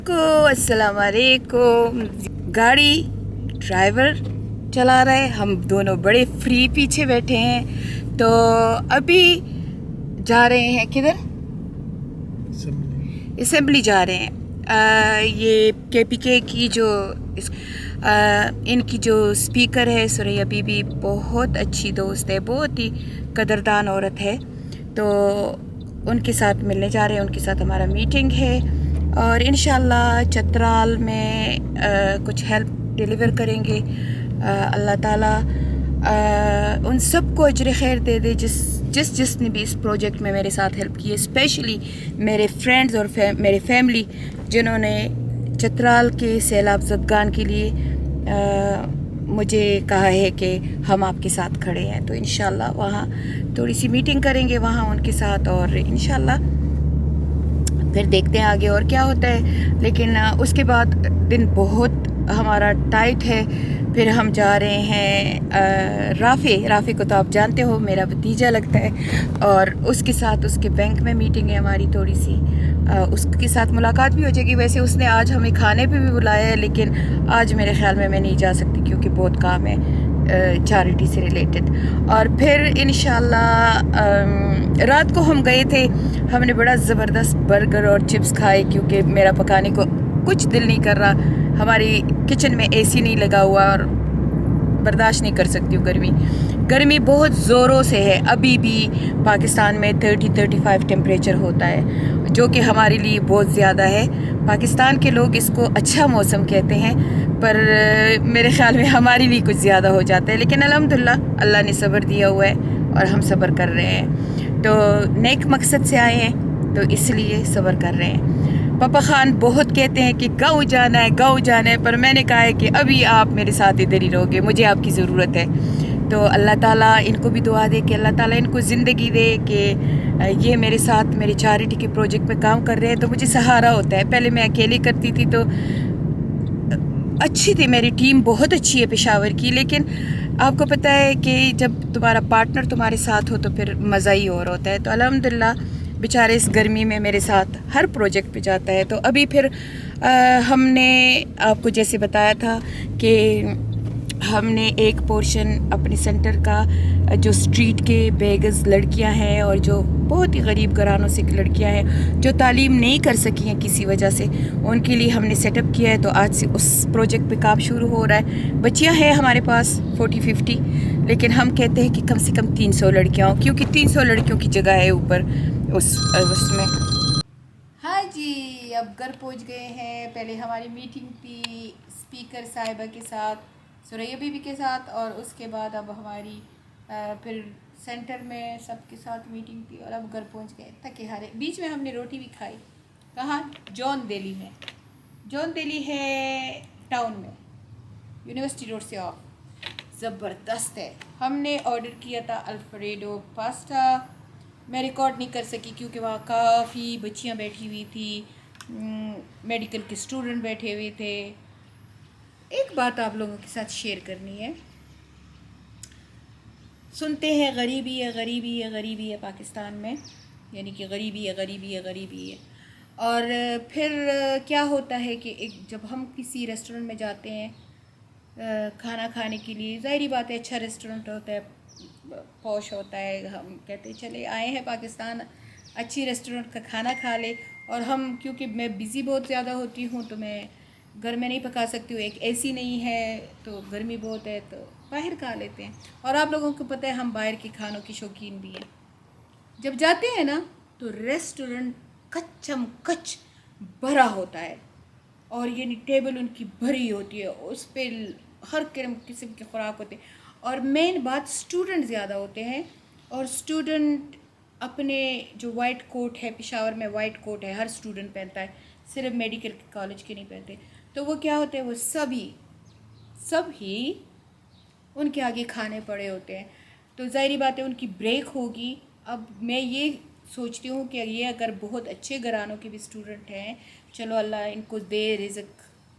अस्सलाम वालेकुम। गाड़ी ड्राइवर चला रहा है, हम दोनों बड़े फ्री पीछे बैठे हैं। तो अभी जा रहे हैं किधर? असेंबली जा रहे हैं। ये KPK की जो इनकी जो स्पीकर है सुरैया बीबी, बहुत अच्छी दोस्त है, बहुत ही कदरदान औरत है। तो उनके साथ मिलने जा रहे हैं, उनके साथ हमारा मीटिंग है और इंशाल्लाह चतराल में कुछ हेल्प डिलीवर करेंगे। अल्लाह ताला उन सबको अजर खैर दे दे जिसने भी इस प्रोजेक्ट में मेरे साथ हेल्प की है, स्पेशली मेरे फ्रेंड्स और मेरे फैमिली जिन्होंने चतराल के सैलाब ज़दगान के लिए मुझे कहा है कि हम आपके साथ खड़े हैं। तो इंशाल्लाह वहाँ थोड़ी सी मीटिंग करेंगे वहाँ उनके साथ और इंशाल्लाह फिर देखते हैं आगे और क्या होता है। लेकिन उसके बाद दिन बहुत हमारा टाइट है। फिर हम जा रहे हैं राफ़े को तो आप जानते हो, मेरा भतीजा लगता है, और उसके साथ उसके बैंक में मीटिंग है हमारी थोड़ी सी। उसके साथ मुलाकात भी हो जाएगी। वैसे उसने आज हमें खाने पे भी बुलाया है, लेकिन आज मेरे ख़्याल में मैं नहीं जा सकती क्योंकि बहुत काम है चैरिटी से रिलेटेड। और फिर इंशाल्लाह रात को हम गए थे, हमने बड़ा ज़बरदस्त बर्गर और चिप्स खाए क्योंकि मेरा पकाने को कुछ दिल नहीं कर रहा। हमारी किचन में AC नहीं लगा हुआ और बर्दाश्त नहीं कर सकती हूँ गर्मी बहुत ज़ोरों से है। अभी भी पाकिस्तान में 30-35 टेम्परेचर होता है, जो कि हमारे लिए बहुत ज़्यादा है। पाकिस्तान के लोग इसको अच्छा मौसम कहते हैं, पर मेरे ख़्याल में हमारे लिए कुछ ज़्यादा हो जाता है। लेकिन अल्हम्दुलिल्लाह अल्लाह ने सब्र दिया हुआ है और हम सब्र कर रहे हैं। तो नेक मकसद से आए हैं तो इसलिए सब्र कर रहे हैं। पापा खान बहुत कहते हैं कि गाँव जाना है, पर मैंने कहा है कि अभी आप मेरे साथ इधर ही रहोगे, मुझे आपकी ज़रूरत है। तो अल्लाह ताला इनको भी दुआ दे कि अल्लाह ताला इनको ज़िंदगी दे कि ये मेरे साथ मेरे चैरिटी के प्रोजेक्ट में काम कर रहे हैं तो मुझे सहारा होता है। पहले मैं अकेली करती थी तो अच्छी थी, मेरी टीम बहुत अच्छी है पेशावर की, लेकिन आपको पता है कि जब तुम्हारा पार्टनर तुम्हारे साथ हो तो फिर मज़ा ही और होता है। तो अल्हम्दुलिल्लाह बेचारे इस गर्मी में मेरे साथ हर प्रोजेक्ट पे जाता है। तो अभी फिर हमने आपको जैसे बताया था कि हमने एक पोर्शन अपने सेंटर का जो स्ट्रीट के बेगस लड़कियां हैं और जो बहुत ही गरीब घरानों से लड़कियां हैं जो तालीम नहीं कर सकी हैं किसी वजह से, उनके लिए हमने सेटअप किया है। तो आज से उस प्रोजेक्ट पे काम शुरू हो रहा है। बच्चियां हैं हमारे पास 40-50, लेकिन हम कहते हैं कि कम से कम 300 लड़कियां हों क्योंकि 300 लड़कियों की जगह है ऊपर उसमें। हाँ जी, अब घर पहुंच गए हैं। पहले हमारी मीटिंग थी स्पीकर साहिबा के साथ, सुरैया बीबी के साथ, और उसके बाद अब हमारी फिर सेंटर में सबके साथ मीटिंग थी और अब घर पहुंच गए थके हारे। बीच में हमने रोटी भी खाई। कहाँ? जॉन दिल्ली में। जॉन दिल्ली है टाउन में, यूनिवर्सिटी रोड से ऑफ। ज़बरदस्त है। हमने ऑर्डर किया था अल्फ्रेडो पास्ता। मैं रिकॉर्ड नहीं कर सकी क्योंकि वहाँ काफ़ी बच्चियाँ बैठी हुई थी, मेडिकल के स्टूडेंट बैठे हुए थे। एक बात आप लोगों के साथ शेयर करनी है। सुनते हैं गरीबी है पाकिस्तान में, यानी कि गरीबी है। और फिर क्या होता है कि जब हम किसी रेस्टोरेंट में जाते हैं खाना खाने के लिए, ज़ाहिरी बात है अच्छा रेस्टोरेंट होता है, पॉश होता है, हम कहते हैं चले आए हैं पाकिस्तान, अच्छी रेस्टोरेंट का खाना खा ले। और हम क्योंकि मैं बिज़ी बहुत ज़्यादा होती हूँ तो मैं घर में नहीं पका सकती हूँ, एक AC नहीं है, तो गर्मी बहुत है तो बाहर खा लेते हैं। और आप लोगों को पता है हम बाहर के खानों की शौकीन भी हैं। जब जाते हैं ना तो रेस्टोरेंट कच्चम कच भरा होता है और ये टेबल उनकी भरी होती है, उस पर हर किस्म के खुराक होते हैं। और मेन बात स्टूडेंट ज़्यादा होते हैं और स्टूडेंट अपने जो वाइट कोट है, पेशावर में वाइट कोट है, हर स्टूडेंट पहनता है, सिर्फ मेडिकल के कॉलेज के नहीं पहनते। तो वो क्या होते हैं, वो सभी उनके आगे खाने पड़े होते हैं। तो ज़ाहिरी बात है उनकी ब्रेक होगी। अब मैं ये सोचती हूँ कि ये अगर बहुत अच्छे घरानों के भी स्टूडेंट हैं, चलो अल्लाह इनको दे रिज़्क,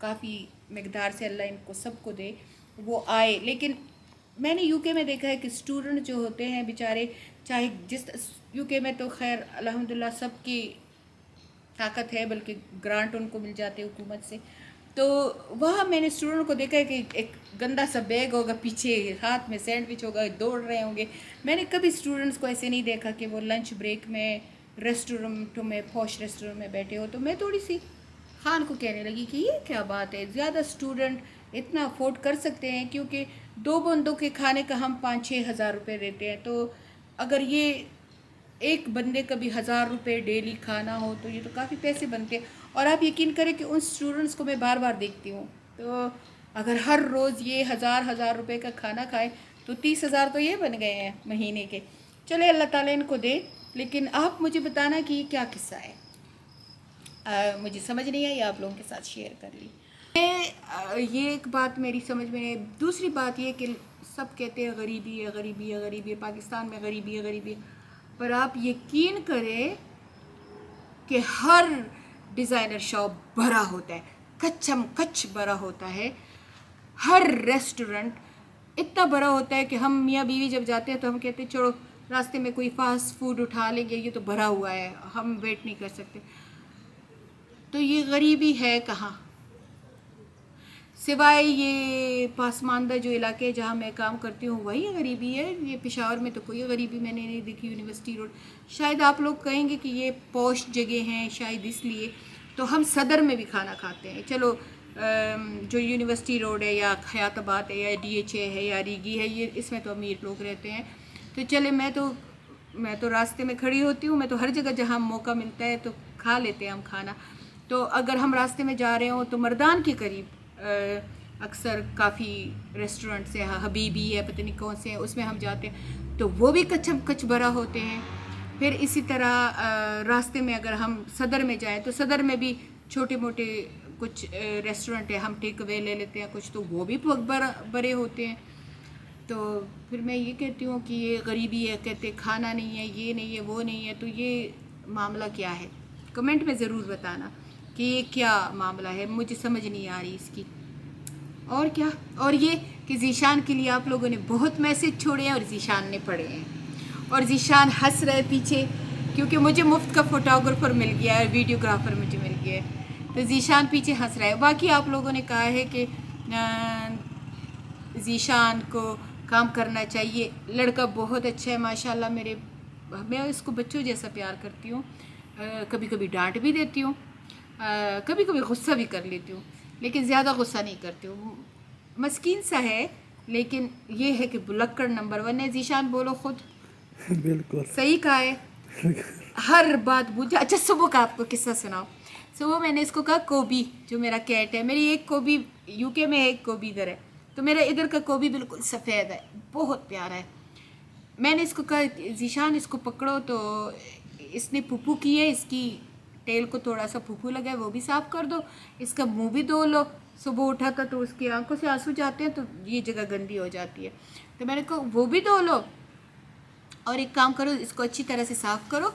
काफ़ी मकदार से अल्लाह इनको सबको दे, वो आए। लेकिन मैंने UK में देखा है कि स्टूडेंट जो होते हैं बेचारे, चाहे जिस UK में तो खैर अल्हम्दुलिल्लाह सबकी ताकत है, बल्कि ग्रांट उनको मिल जाते हैं हुकूमत से। तो वहाँ मैंने स्टूडेंट को देखा है कि एक गंदा सा बैग होगा, पीछे हाथ में सैंडविच होगा, दौड़ रहे होंगे। मैंने कभी स्टूडेंट्स को ऐसे नहीं देखा कि वो लंच ब्रेक में रेस्टोरेंटों में, पॉश रेस्टोरेंट में बैठे हो। तो मैं थोड़ी सी खान को कहने लगी कि ये क्या बात है, ज़्यादा स्टूडेंट इतना अफोर्ड कर सकते हैं, क्योंकि 2 बंदों के खाने का हम 5-6 हज़ार रुपये देते हैं। तो अगर ये एक बंदे का भी 1000 रुपये डेली खाना हो तो ये तो काफ़ी पैसे बनते हैं। और आप यकीन करें कि उन स्टूडेंट्स को मैं बार बार देखती हूँ। तो अगर हर रोज़ ये 1000 रुपये का खाना खाए तो 30,000 तो ये बन गए हैं महीने के। चले अल्लाह ताला इनको दे। लेकिन आप मुझे बताना कि ये क्या किस्सा है। मुझे समझ नहीं आई, आप लोगों के साथ शेयर कर ली। ये एक बात मेरी समझ में नहीं। दूसरी बात ये कि सब कहते हैं गरीबी है, गरीबी है, गरीबी है, पाकिस्तान में गरीबी है, गरीबी है। पर आप यकीन करें कि हर डिज़ाइनर शॉप भरा होता है, कच्चम कच्च भरा होता है। हर रेस्टोरेंट इतना बड़ा होता है कि हम मियाँ बीवी जब जाते हैं तो हम कहते हैं चलो रास्ते में कोई फास्ट फूड उठा लेंगे, ये तो भरा हुआ है, हम वेट नहीं कर सकते। तो ये गरीबी है कहाँ, सिवाय ये पासमानदा जो इलाके है जहाँ मैं काम करती हूँ वही गरीबी है। ये पेशावर में तो कोई गरीबी मैंने नहीं देखी। यूनिवर्सिटी रोड, शायद आप लोग कहेंगे कि ये पॉश जगह हैं, शायद इसलिए। तो हम सदर में भी खाना खाते हैं। चलो जो यूनिवर्सिटी रोड है या हयाताबाद है या DHA है या रीगी है, ये इसमें तो अमीर लोग रहते हैं। तो चले मैं तो रास्ते में खड़ी होती हूँ, मैं तो हर जगह जहाँ मौका मिलता है तो खा लेते हैं हम खाना। तो अगर हम रास्ते में जा रहे हों तो मर्दान के करीब अक्सर काफ़ी रेस्टोरेंट से, हबीबी है, पता नहीं कौन से हैं, उसमें हम जाते हैं तो वो भी कच्चम कच भरा होते हैं। फिर इसी तरह रास्ते में अगर हम सदर में जाएं तो सदर में भी छोटे मोटे कुछ रेस्टोरेंट है, हम टेक अवे ले लेते हैं कुछ, तो वो भी बड़े होते हैं। तो फिर मैं ये कहती हूँ कि ये गरीबी है, कहते खाना नहीं है, ये नहीं है, वो नहीं है। तो ये मामला क्या है, कमेंट में ज़रूर बताना कि ये क्या मामला है, मुझे समझ नहीं आ रही इसकी। और क्या, और ये कि ज़ीशान के लिए आप लोगों ने बहुत मैसेज छोड़े हैं और ज़ीशान ने पढ़े हैं। और ज़ीशान हंस रहे पीछे क्योंकि मुझे मुफ्त का फ़ोटोग्राफ़र मिल गया है, वीडियोग्राफ़र मुझे मिल गया है। तो ज़ीशान पीछे हंस रहा है। बाकी आप लोगों ने कहा है कि ज़ीशान को काम करना चाहिए। लड़का बहुत अच्छा है माशाल्लाह। मैं इसको बच्चों जैसा प्यार करती हूँ। कभी कभी डांट भी देती हूँ, कभी कभी गुस्सा भी कर लेती हूँ, लेकिन ज़्यादा गुस्सा नहीं करती हूँ। मस्कीन सा है, लेकिन ये है कि बुलक्कड़ नंबर 1 है। ज़ीशान बोलो खुद। बिल्कुल सही कहा है, हर बात बुझा। अच्छा सुबह का आपको किस्सा सुनाओ। सुबह मैंने इसको कहा कोबी, जो मेरा कैट है, मेरी एक कोबी UK में है, एक कोबी इधर है। तो मेरा इधर का कोबी बिल्कुल सफ़ेद है, बहुत प्यारा है। मैंने इसको कहा ज़ीशान इसको पकड़ो, तो इसने पुप्पू की है, इसकी टेल को थोड़ा सा पुप्पू लगा है, वो भी साफ़ कर दो, इसका मुंह भी धो लो। सुबह उठा था तो उसकी आंखों से आंसू जाते हैं तो ये जगह गंदी हो जाती है। तो मैंने कहा वो भी धो लो, और एक काम करो, इसको अच्छी तरह से साफ़ करो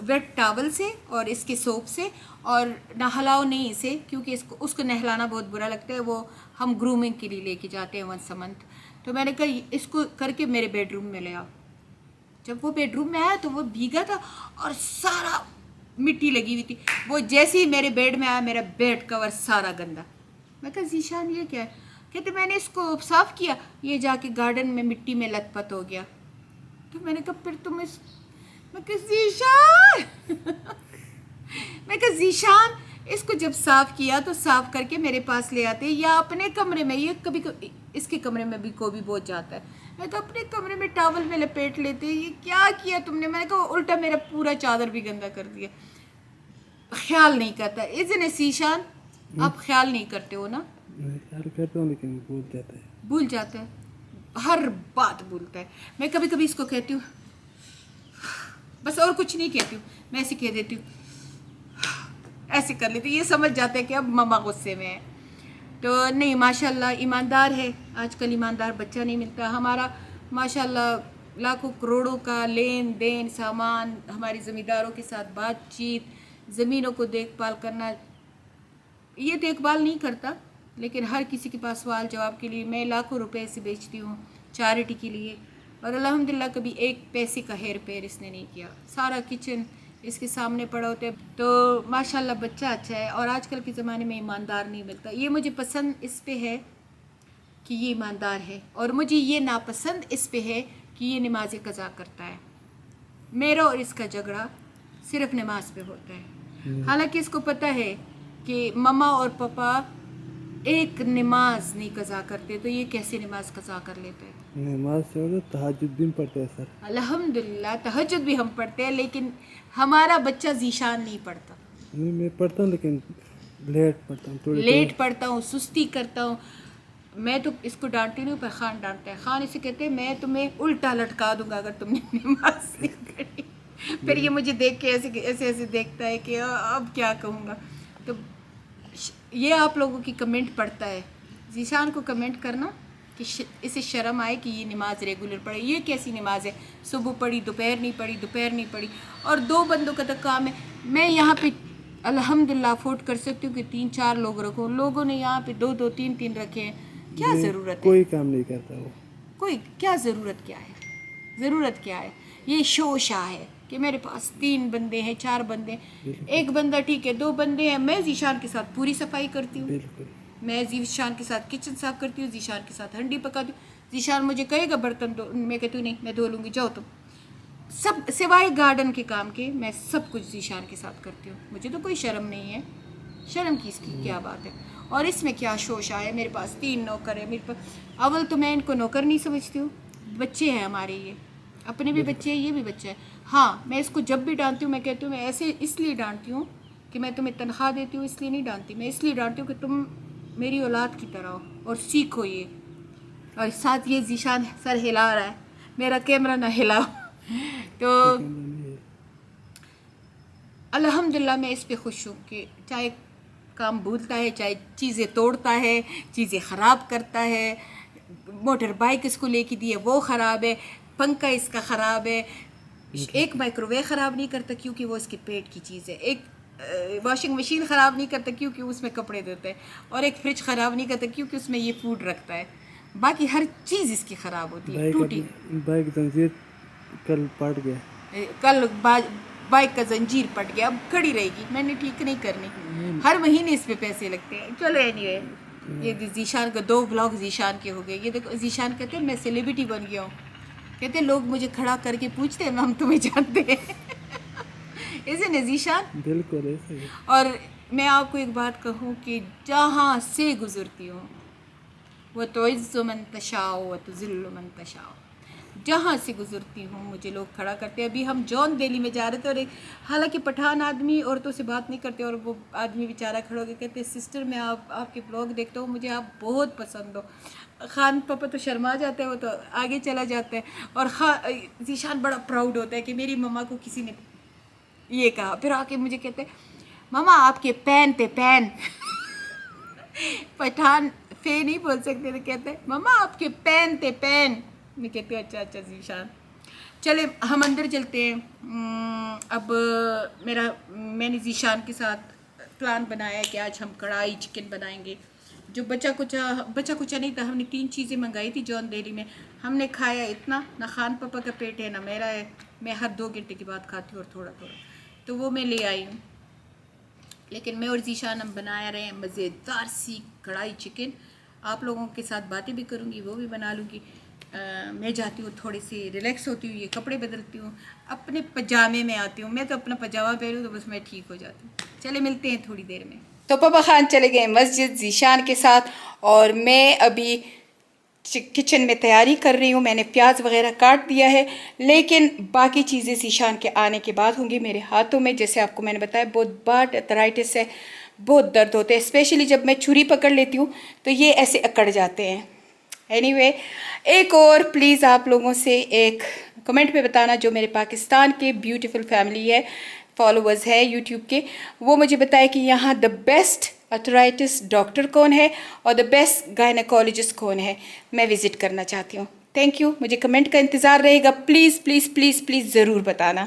वेट टॉवल से और इसके सोप से, और नहलाओ नहीं इसे, क्योंकि उसको नहलाना बहुत बुरा लगता है। वो हम ग्रूमिंग के लिए लेके जाते हैं वंस अ मंथ। तो मैंने कहा इसको करके मेरे बेडरूम में ले आओ। जब वो बेडरूम में आया तो वो भीगा था और सारा मिट्टी लगी हुई थी। वो जैसे ही मेरे बेड में आया, मेरा बेड कवर सारा गंदा। मैं कहा ज़ीशान ये क्या है? कहते मैंने इसको साफ़ किया, ये जाके गार्डन में मिट्टी में लथपथ हो गया। तो मैंने कहा फिर तुम मैं कहा ज़ीशान इसको जब साफ़ किया तो साफ़ करके मेरे पास ले आते, या अपने कमरे में, ये कभी इसके कमरे में भी कोई भी बहुत जाता है, मैं तो अपने कमरे में टॉवल में लपेट लेते। ये क्या किया तुमने? मैंने कहा उल्टा मेरा पूरा चादर भी गंदा कर दिया। ख्याल नहीं करता, इज़न ज़ीशान आप ख्याल नहीं करते हो ना? ख्याल करता हूँ लेकिन भूल जाता है, हर बात भूलता है। मैं कभी कभी इसको कहती हूँ बस, और कुछ नहीं कहती हूँ, मैं ऐसे कह देती हूँ, ऐसे कर लेती हूँ। ये समझ जाते हैं कि अब मम्मा गुस्से में है। तो नहीं, माशाल्लाह ईमानदार है। आजकल ईमानदार बच्चा नहीं मिलता। हमारा माशाल्लाह लाखों करोड़ों का लेन देन, सामान, हमारी ज़मींदारों के साथ बातचीत, ज़मीनों को देखभाल करना। ये देखभाल नहीं करता, लेकिन हर किसी के पास सवाल जवाब के लिए मैं लाखों रुपए से बेचती हूँ चैरिटी के लिए, और अल्हम्दुलिल्लाह कभी एक पैसे का हेर फेर इसने नहीं किया। सारा किचन اس کے سامنے پڑا ہوتا ہے. تو ماشاءاللہ بچہ اچھا ہے, اور آج کل کے زمانے میں ایماندار نہیں ملتا. یہ مجھے پسند اس پہ ہے کہ یہ ایماندار ہے, اور مجھے یہ ناپسند اس پہ ہے کہ یہ نماز قضا کرتا ہے. میرا اور اس کا جھگڑا صرف نماز پہ ہوتا ہے. حالانکہ اس کو پتہ ہے کہ مما اور پاپا ایک نماز نہیں قضا کرتے, تو یہ کیسے نماز قضا کر لیتے ہیں؟ نماز سے ہوگا تہجد بھی پڑھتے ہیں سر. الحمدللہ تہجد بھی ہم پڑھتے ہیں, لیکن ہمارا بچہ ذیشان نہیں پڑھتا. نہیں میں پڑھتا ہوں لیکن لیٹ پڑھتا ہوں, تھوڑی لیٹ پڑھتا ہوں, سستی کرتا ہوں. میں تو اس کو ڈانٹتی نہیں, پر خان ڈانٹتا ہے. خان اسے کہتے ہیں میں تمہیں الٹا لٹکا دوں گا اگر تم نے نماز نہیں پڑھی. پھر یہ مجھے دیکھ کے ایسے دیکھتا ہے کہ اب کیا کہوں گا. تو یہ آپ لوگوں کی کمنٹ پڑھتا ہے, ذیشان کو کمنٹ کرنا کہ اسے شرم آئے کہ یہ نماز ریگولر پڑھے. یہ کیسی نماز ہے, صبح پڑھی دوپہر نہیں پڑھی, دوپہر نہیں پڑھی, اور 2 بندوں کا تو کام ہے. میں یہاں پہ الحمدللہ افورڈ کر سکتی ہوں کہ 3-4 لوگ رکھوں. لوگوں نے یہاں پہ 2-2 3-3 رکھے ہیں. کیا ضرورت ہے؟ کوئی کام نہیں کرتا وہ. کوئی کیا ضرورت کیا ہے؟ ضرورت کیا ہے؟ یہ شوشا ہے کہ میرے پاس 3 بندے ہیں, 4 بندے ہیں. ایک بندہ ٹھیک ہے, 2 بندے ہیں. میں ذیشان کے ساتھ پوری صفائی کرتی ہوں. بالکل میں ذیشان کے ساتھ کچن صاف کرتی ہوں, ذیشان کے ساتھ ہنڈی پکاتی ہوں. ذیشان مجھے کہے گا برتن دھو, میں کہتی ہوں نہیں میں دھو لوں گی, جاؤ تم. سب سوائے گارڈن کے کام کے میں سب کچھ ذیشان کے ساتھ کرتی ہوں. مجھے تو کوئی شرم نہیں ہے. شرم کی اس کی کیا بات ہے؟ اور اس میں کیا شوشا ہے؟ میرے پاس 3 نوکر ہیں. میرے پاس اول تو میں ان کو نوکر نہیں سمجھتی ہوں, بچے ہیں ہمارے. یہ اپنے بھی بچے ہیں, یہ بھی بچہ ہے. ہاں میں اس کو جب بھی ڈانٹتی ہوں میں کہتی ہوں, میں ایسے اس لیے ڈانٹتی ہوں کہ میں تمہیں تنخواہ دیتی ہوں, اس لیے نہیں ڈانٹتی. میں اس لیے ڈانٹتی ہوں کہ تم میری اولاد کی طرح ہو اور سیکھو یہ. اور ساتھ یہ ذیشان سر ہلا رہا ہے, میرا کیمرہ نہ ہلاؤ. تو الحمدللہ میں اس پہ خوش ہوں کہ چاہے کام بھولتا ہے, چاہے چیزیں توڑتا ہے, چیزیں خراب کرتا ہے. موٹر بائک اس کو لے کے دی ہے وہ خراب ہے, پنکھا اس کا خراب ہے. ایک مائکرو ویو خراب نہیں کرتا کیونکہ وہ اس کے پیٹ کی چیز ہے. ایک واشنگ مشین خراب نہیں کرتا کیونکہ اس میں کپڑے دھوتے ہیں. اور ایک فریج خراب نہیں کرتا کیونکہ اس میں یہ فوڈ رکھتا ہے. باقی ہر چیز اس کی خراب ہوتی ہے. ٹوٹی بائک زنجیر کل پٹ گیا, کل بائک کا زنجیر پٹ گیا, اب کھڑی رہے گی. میں نے ٹھیک نہیں کرنی, ہر مہینے اس پہ پیسے لگتے ہیں. چلو اینی وے, یہ ذیشان کا 2 بلاگ ذیشان کے ہو گئے. یہ دیکھو ذیشان کہتے ہیں میں سیلیبریٹی بن گیا ہوں. کہتے ہیں لوگ مجھے کھڑا کر کے پوچھتے ہیں ہم تمہیں جانتے ہیں. ایسے نا ذیشان؟ بالکل ایسے ہی. اور میں آپ کو ایک بات کہوں کہ جہاں سے گزرتی ہوں وَتُعِزُّ مَن تَشَاءُ وَتُذِلُّ مَن تَشَاءُ, جہاں سے گزرتی ہوں مجھے لوگ کھڑا کرتے ہیں. ابھی ہم جون دہلی میں جا رہے تھے, اور حالانکہ پٹھان آدمی عورتوں سے بات نہیں کرتے, اور وہ آدمی بیچارہ کھڑا ہو کے کہتے ہیں سسٹر میں آپ کے بلاگ دیکھتا ہوں, مجھے آپ بہت پسند ہو. خان پاپا تو شرما جاتا ہے, وہ تو آگے چلا جاتا ہے. اور ذیشان بڑا پراؤڈ ہوتا ہے کہ میری مما کو کسی نے یہ کہا. پھر آ کے مجھے کہتے مما آپ کے پین پہ پین. پٹھان فے نہیں بول سکتے تو کہتے ہیں مما آپ کے پین تے پین. میں کہتی ہوں اچھا ذیشان. چلے ہم اندر چلتے ہیں. اب میں نے ذیشان کے ساتھ پلان بنایا کہ آج ہم کڑھائی چکن بنائیں گے. جو بچا کچا نہیں تھا, ہم نے 3 چیزیں منگائی تھی جون دہلی میں. ہم نے کھایا اتنا, نہ خان پاپا کا پیٹ ہے نہ میرا ہے. میں ہر 2 گھنٹے کے بعد کھاتی ہوں اور تھوڑا تھوڑا, تو وہ میں لے آئی ہوں. لیکن میں اور ذیشان ہم بنا رہے ہیں مزیدار سی کڑھائی چکن. آپ لوگوں کے ساتھ باتیں بھی کروں گی, وہ بھی بنا لوں گی. میں جاتی ہوں تھوڑی سی ریلیکس ہوتی ہوں, یہ کپڑے بدلتی ہوں, اپنے پجامے میں آتی ہوں. میں تو اپنا پجامہ پہنوں تو بس میں ٹھیک ہو جاتی ہوں. چلے ملتے ہیں تھوڑی دیر میں. تو پاپا خان چلے گئے مسجد ذیشان کے ساتھ, اور میں ابھی کچن میں تیاری کر رہی ہوں. میں نے پیاز وغیرہ کاٹ دیا ہے, لیکن باقی چیزیں ذیشان کے آنے کے بعد ہوں گی. میرے ہاتھوں میں جیسے آپ کو میں نے بتایا بہت بار ارتھرائٹس ہے, بہت درد ہوتے ہیں. اسپیشلی جب میں چھری پکڑ لیتی ہوں تو یہ ایسے اکڑ جاتے ہیں. اینی وے, ایک اور پلیز آپ لوگوں سے ایک کمنٹ پہ بتانا جو میرے پاکستان کے بیوٹیفل فیملی ہے, فالوورز ہے یوٹیوب کے, وہ مجھے بتائے کہ یہاں دا بیسٹ ارتھرائٹس ڈاکٹر کون ہے اور دا بیسٹ گائنیکالوجسٹ کون ہے. میں وزٹ کرنا چاہتی ہوں. Thank you. مجھے کمنٹ کا انتظار رہے گا. پلیز پلیز پلیز پلیز ضرور بتانا.